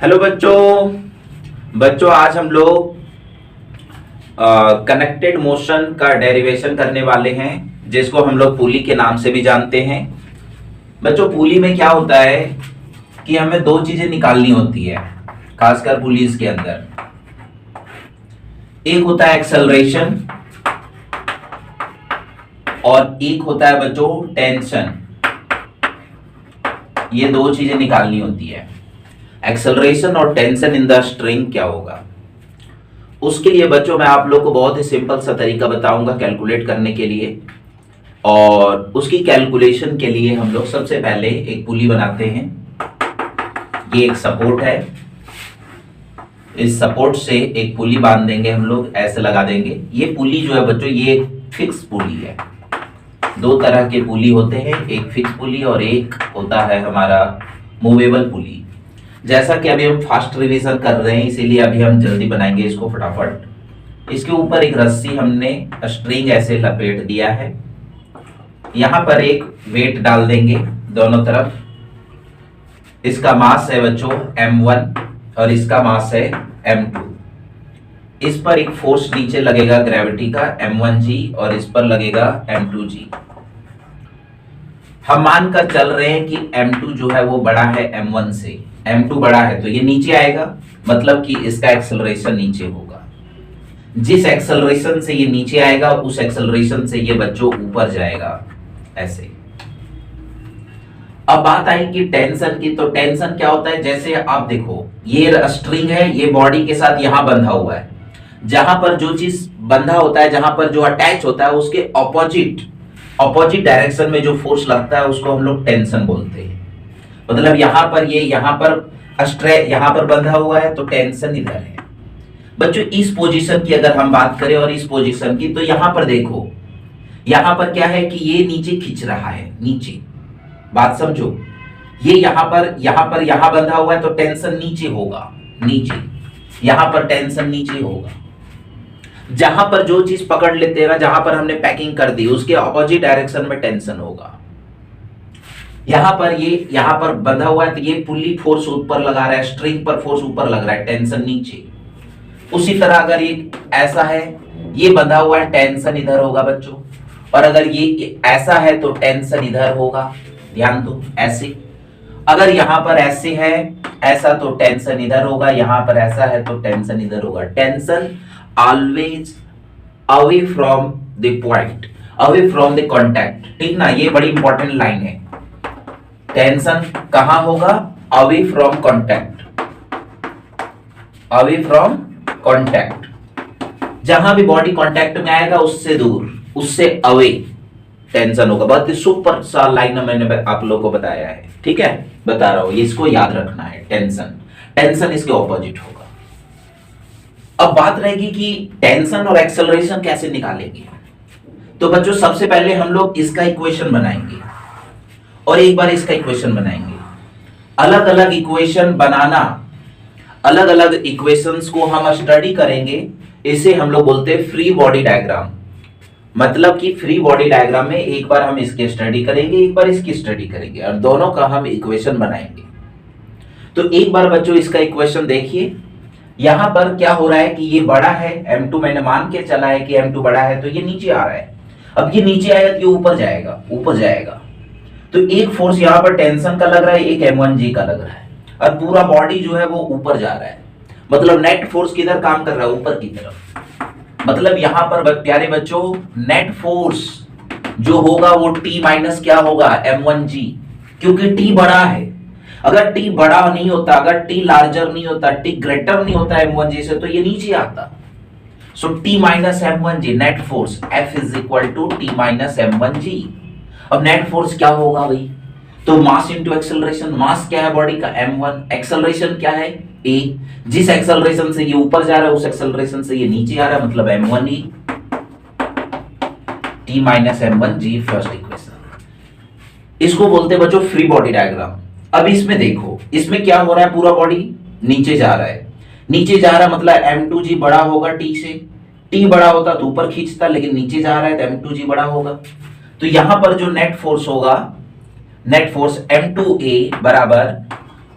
Hello बच्चों आज हम लोग कनेक्टेड मोशन का डेरिवेशन करने वाले हैं, जिसको हम लोग पुली के नाम से भी जानते हैं। बच्चों, पुली में क्या होता है कि हमें दो चीजें निकालनी होती है, खासकर पुलीज के अंदर। एक होता है एक्सेलरेशन और एक होता है बच्चों टेंशन। ये दो चीजें निकालनी होती है। एक्सेलरेशन और टेंशन इन द स्ट्रिंग क्या होगा, उसके लिए बच्चों मैं आप लोग को बहुत ही सिंपल सा तरीका बताऊंगा कैलकुलेट करने के लिए। और उसकी कैलकुलेशन के लिए हम लोग सबसे पहले एक पुली बनाते हैं। ये एक सपोर्ट है, इस सपोर्ट से एक पुली बांध देंगे, हम लोग ऐसे लगा देंगे। ये पुली जो है बच्चों, ये फिक्स पुली है। दो तरह के पुली होते हैं, एक फिक्स पुली और एक होता है हमारा मूवेबल पुली। जैसा कि अभी हम फास्ट रिवीजन कर रहे हैं, इसीलिए अभी हम जल्दी बनाएंगे इसको फटाफट। इसके ऊपर एक रस्सी हमने स्ट्रिंग ऐसे लपेट दिया है। यहां पर एक वेट डाल देंगे दोनों तरफ। इसका मास है बच्चों m1 और इसका मास है m2। इस पर एक फोर्स नीचे लगेगा ग्रेविटी का m1g और इस पर लगेगा m2g। हम मानकर चल रहे हैं कि m2 जो है वो बड़ा है m1 से। m2 बड़ा है तो ये नीचे आएगा, मतलब कि इसका एक्सेलरेशन नीचे होगा। जिस एक्सेलरेशन से ये नीचे आएगा उस एक्सेलरेशन से ये बच्चों ऊपर जाएगा ऐसे। अब बात आई कि टेंशन की, तो टेंशन क्या होता है, जैसे आप देखो ये स्ट्रिंग है, ये बॉडी के साथ यहां बंधा हुआ है। जहां पर जो चीज बंधा होता है, जहां पर जो अटैच होता है, उसके ऑपोजिट डायरेक्शन में जो फोर्स लगता है उसको हम लोग टेंशन बोलते हैं। मतलब यहां पर यहां पर बंधा हुआ है तो टेंशन इधर है। बच्चों इस पोजीशन की अगर हम बात करें और इस पोजीशन की, तो यहां पर देखो, यहां पर क्या है कि ये नीचे खींच रहा है, नीचे। बात समझो, ये यहां बंधा हुआ है तो टेंशन नीचे होगा, नीचे। यहां पर टेंशन नीचे होगा। जहां पर जो चीज पकड़ लेते हैं ना, जहां पर हमने पैकिंग कर दी, उसके ऑपोजिट डायरेक्शन में टेंशन होगा। यहां पर बंधा हुआ है तो ये पुली फोर्स ऊपर लगा रहा है, स्ट्रिंग पर फोर्स ऊपर लग रहा है, टेंशन नीचे। उसी तरह अगर ये ऐसा है, ये बंधा हुआ है, टेंशन इधर होगा बच्चों। और अगर ये ऐसा है तो टेंशन इधर होगा। ध्यान दो, ऐसे। अगर यहां पर ऐसे है, ऐसा, तो टेंशन इधर होगा। यहां पर ऐसा है तो टेंशन इधर होगा। Tension always away from the point, away from the contact. ठीक ना, ये बड़ी इंपॉर्टेंट लाइन है। टेंशन कहां होगा? Away from contact, away from contact. जहां भी बॉडी कॉन्टैक्ट में आएगा उससे दूर, उससे अवे टेंशन होगा। बहुत ही सुपर सा लाइन मैंने आप लोगों को बताया है, ठीक है, बता रहा हूं, इसको याद रखना है। टेंशन इसके ऑपोजिट होगा। अब बात रहेगी कि टेंशन और एक्सेलरेशन कैसे निकालेंगे। तो बच्चों सबसे पहले हम लोग इसका इक्वेशन बनाएंगे और एक बार इसका इक्वेशन बनाएंगे। अलग अलग इक्वेशन बनाना, अलग अलग इक्वेशंस को हम स्टडी करेंगे, इसे हम लोग बोलते हैं फ्री बॉडी डायग्राम। मतलब कि फ्री बॉडी डायग्राम में एक बार हम इसकी स्टडी करेंगे, एक बार इसकी स्टडी करेंगे और दोनों का हम इक्वेशन बनाएंगे। तो एक बार बच्चों इसका इक्वेशन देखिए। यहां पर क्या हो रहा है कि ये बड़ा है, m2 मैंने मान के चला है कि m2 बड़ा है, तो ये नीचे आ रहा है। अब ये नीचे आएगा तो ये ऊपर जाएगा। तो एक फोर्स यहां पर टेंशन का लग रहा है, एक m1g का लग रहा है, और पूरा बॉडी जो है वो ऊपर जा रहा है। मतलब नेट फोर्स किधर काम कर रहा है? ऊपर की तरफ। मतलब यहां पर प्यारे बच्चों नेट फोर्स जो होगा वो t माइनस क्या होगा? m1g, क्योंकि t बड़ा है। अगर t बड़ा नहीं होता, अगर t लार्जर नहीं होता, t ग्रेटर नहीं होता m1g से, तो ये नीचे आता। So t minus m1g net force F is equal to t minus m1g। अब नेट फोर्स क्या होगा भाई? तो मास इंटू एक्सेलरेशन। मास क्या है बॉडी का? m1। एक्सेलरेशन क्या है? a। जिस एक्सेलरेशन से ये ऊपर जा रहा है उस एक्सेलरेशन से ये नीचे आ रहा है, मतलब m1e। t minus m1g first equation. इसको बोलते हैं बच्चों फ्री बॉडी डायग्राम। अब इसमें देखो, इसमें क्या हो रहा है? पूरा बॉडी नीचे जा रहा है, नीचे जा रहा मतलब m2g बड़ा होगा t से। t बड़ा होता तो ऊपर खींचता, लेकिन नीचे जा रहा है तो m2g बड़ा होगा। तो यहां पर जो नेट फोर्स होगा, नेट फोर्स m2a बराबर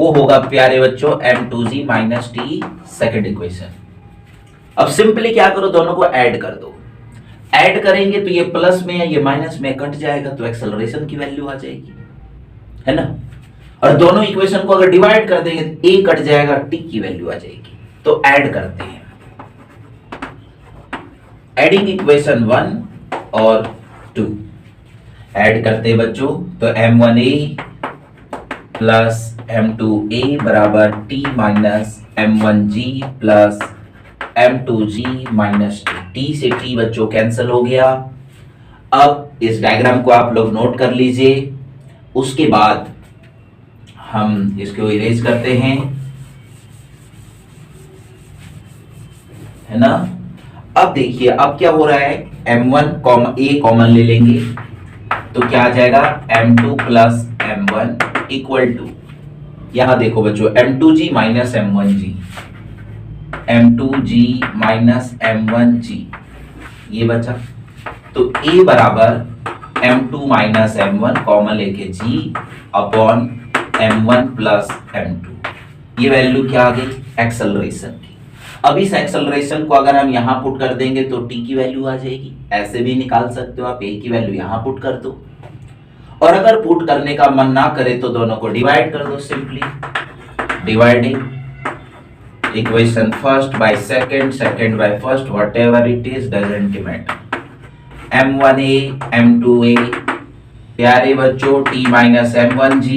वो होगा प्यारे बच्चों m2g minus T, second equation. अब सिंपली क्या करो, दोनों को ऐड कर दो। ऐड करेंगे तो ये प्लस में है, ये माइनस में कट जाएगा, तो एक्सेलरेशन की वैल्यू आ जाएगी, है ना। और दोनों इक्वेशन को अगर डिवाइड कर देंगे तो ए कट जाएगा, टी की वैल्यू आ जाएगी। तो ऐड करते हैं, एडिंग इक्वेशन 1 और 2 ऐड करते हैं बच्चों। तो m1a प्लस m2a बराबर t minus m1g plus m2g minus T से t बच्चों कैंसिल हो गया। अब इस डायग्राम को आप लोग नोट कर लीजिए। उसके बाद हम इसको इरेज करते हैं, है ना। अब देखिए अब क्या हो रहा है, m1 a कॉमन ले लेंगे तो क्या आ जाएगा, m2 plus m1 equal to, यहां देखो बच्चों m2g minus m1g, m2g minus m1g, ये बचा। तो a बराबर m2 माइनस m1 कॉमन लेके g upon m1 plus m2, ये वैल्यू क्या आ गई, एक्सेलरेशन की। अब इस एक्सेलरेशन को अगर हम यहां पुट कर देंगे तो t की वैल्यू आ जाएगी। ऐसे भी निकाल सकते हो आप, a की वैल्यू यहां पुट कर दो, और अगर पुट करने का मन ना करे तो दोनों को डिवाइड कर दो। Simply dividing equation first by second, second by first, whatever it is doesn't matter. m1a m2a प्यारे बच्चों t minus m1g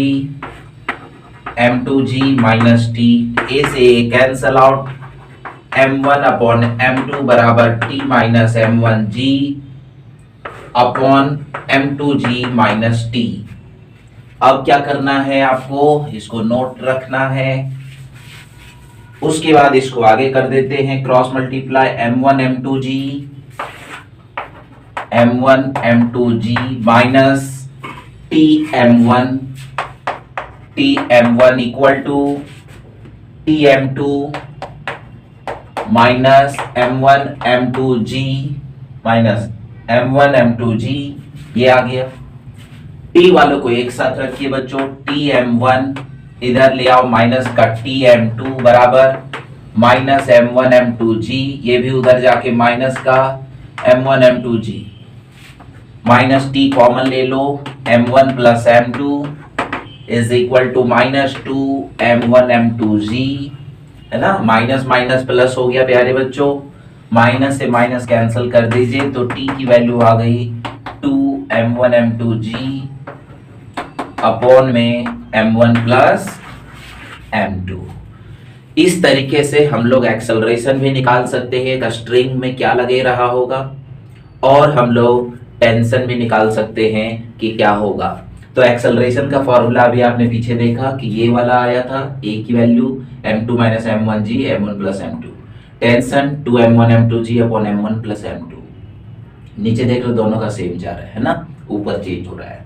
m2g minus t, a से a cancel out, m1 upon m2 बराबर t minus m1g upon m2g minus t। अब क्या करना है आपको, इसको नोट रखना है। उसके बाद इसको आगे कर देते हैं, cross multiply m1 m2g minus tm1 equal to tm2 minus m1 m2g minus m1 m2g, ये आ गया। t वालों को एक साथ रखिए बच्चों, tm1 इधर ले आओ, माइनस का tm2 बराबर माइनस m1 m2g, ये भी उधर जाके माइनस का m1 m2g, minus t common ले लो, m1 plus m2 is equal to minus 2 m1 m2g, है ना। माइनस माइनस प्लस हो गया प्यारे बच्चों, माइनस से माइनस कैंसिल कर दीजिए तो t की वैल्यू आ गई 2 m1 m2g अपॉन में m1 प्लस m2। इस तरीके से हम लोग एक्सेलरेशन भी निकाल सकते हैं, एक स्ट्रिंग में क्या लगे रहा होगा, और हम लोग टेंशन भी निकाल सकते हैं कि क्या होगा। तो एक्सेलरेशन का फॉर्मूला अभी आपने पीछे देखा कि ये वाला आया था, a की value m2 minus m1g m1 plus m2, tension 2m1 m2g upon m1 plus m2। नीचे देख लो दोनों का सेम जा रहा है ना, ऊपर चेंज हो रहा है।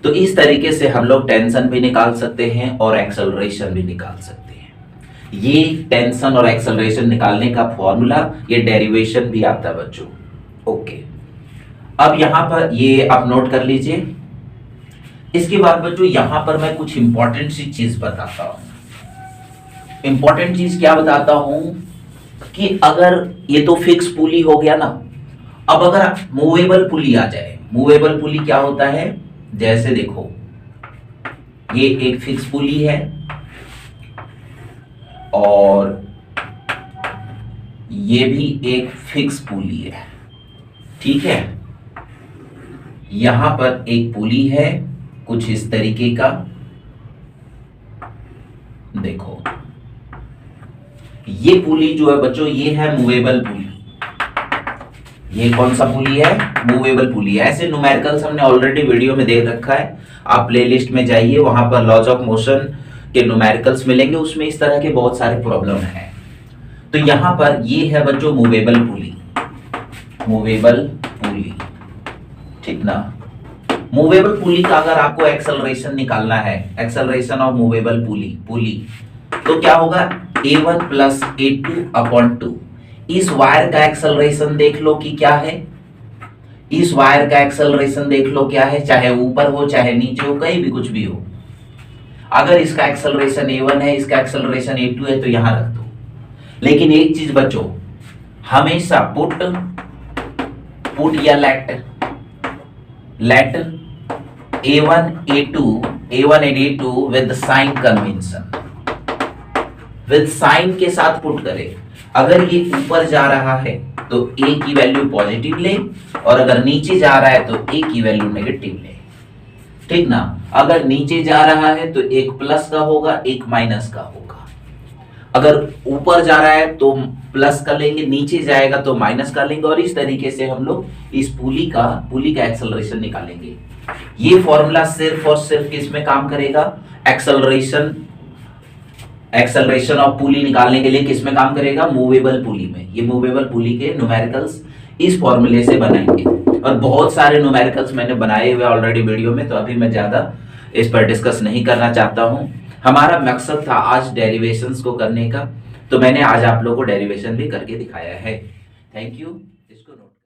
तो इस तरीके से हम लोग टेंशन भी निकाल सकते हैं और एक्सेलरेशन भी निकाल सकते हैं। ये टेंशन और एक्सेलरेशन निकालने का फॉर्मूला, ये डेरिवेशन भी आता है बच्चों। ओके, अब यहां पर ये आप नोट कर लीजिए। इसके बाद बच्चों यहां पर मैं कुछ इंपॉर्टेंट सी चीज बताता हूं। इंपॉर्टेंट चीज क्या बताता हूं कि अगर ये तो फिक्स पुली हो गया ना, अब अगर मूवेबल पुली आ जाए, मूवेबल पुली क्या होता है, जैसे देखो ये एक फिक्स पुली है और ये भी एक फिक्स पुली है, ठीक है। यहां पर एक पुली है कुछ इस तरीके का, देखो ये पुली जो है बच्चों, ये है मूवेबल पुली। ये कौन सा पुली है, मूवेबल पुली है। ऐसे न्यूमेरिकल्स हमने ऑलरेडी वीडियो में देख रखा है, आप प्लेलिस्ट में जाइए, वहां पर लॉज ऑफ मोशन के न्यूमेरिकल्स मिलेंगे, उसमें इस तरह के बहुत सारे प्रॉब्लम हैं। तो यहां पर ये है बच्चों मूवेबल पुली, मूवेबल पुली, ठीक ना। मूवेबल पुली का अगर आपको एक्सेलरेशन निकालना है, एक्सेलरेशन ऑफ मूवेबल पुली, तो क्या होगा, a1 प्लस a2 अपॉन 2। इस वायर का एक्सेलरेशन देख लो कि क्या है, इस वायर का एक्सेलरेशन देख लो क्या है, चाहे ऊपर हो चाहे नीचे हो, कहीं भी कुछ भी हो। अगर इसका एक्सेलरेशन a1 है, इसका एक्सेलरेशन a2 है तो यहां रख दो। लेकिन एक चीज बच्चों, हमेशा पुट या let a1 and a2 with sign convention, with sign के साथ पुट करें। अगर ये ऊपर जा रहा है तो a की वैल्यू पॉजिटिव ले, और अगर नीचे जा रहा है तो a की वैल्यू नेगेटिव ले, ठीक ना। अगर नीचे जा रहा है तो एक प्लस का होगा, एक माइनस का होगा। अगर ऊपर जा रहा है तो प्लस का लेंगे, नीचे जाएगा तो माइनस का लेंगे, और इस तरीके से हम लोग इस पुली का एक्सेलरेशन निकालेंगे। ये फॉर्मूला सिर्फ और सिर्फ किसमें काम करेगा? एक्सेलरेशन ऑफ पुली निकालने के लिए किसमें काम करेगा? मूवेबल पुली में। ये मूवेबल पुली के न्यूमेरिकल्स इस फॉर्मूले से बनाएंगे, और बहुत सारे न्यूमेरिकल्स मैंने बनाए हुए ऑलरेडी वीडियो में, तो अभी मैं ज्यादा इस पर डिस्कस नहीं करना चाहता हूं। हमारा मकसद था आज डेरिवेशंस को करने का, तो मैंने आज आप लोगों को डेरिवेशन भी करके दिखाया है। Thank you.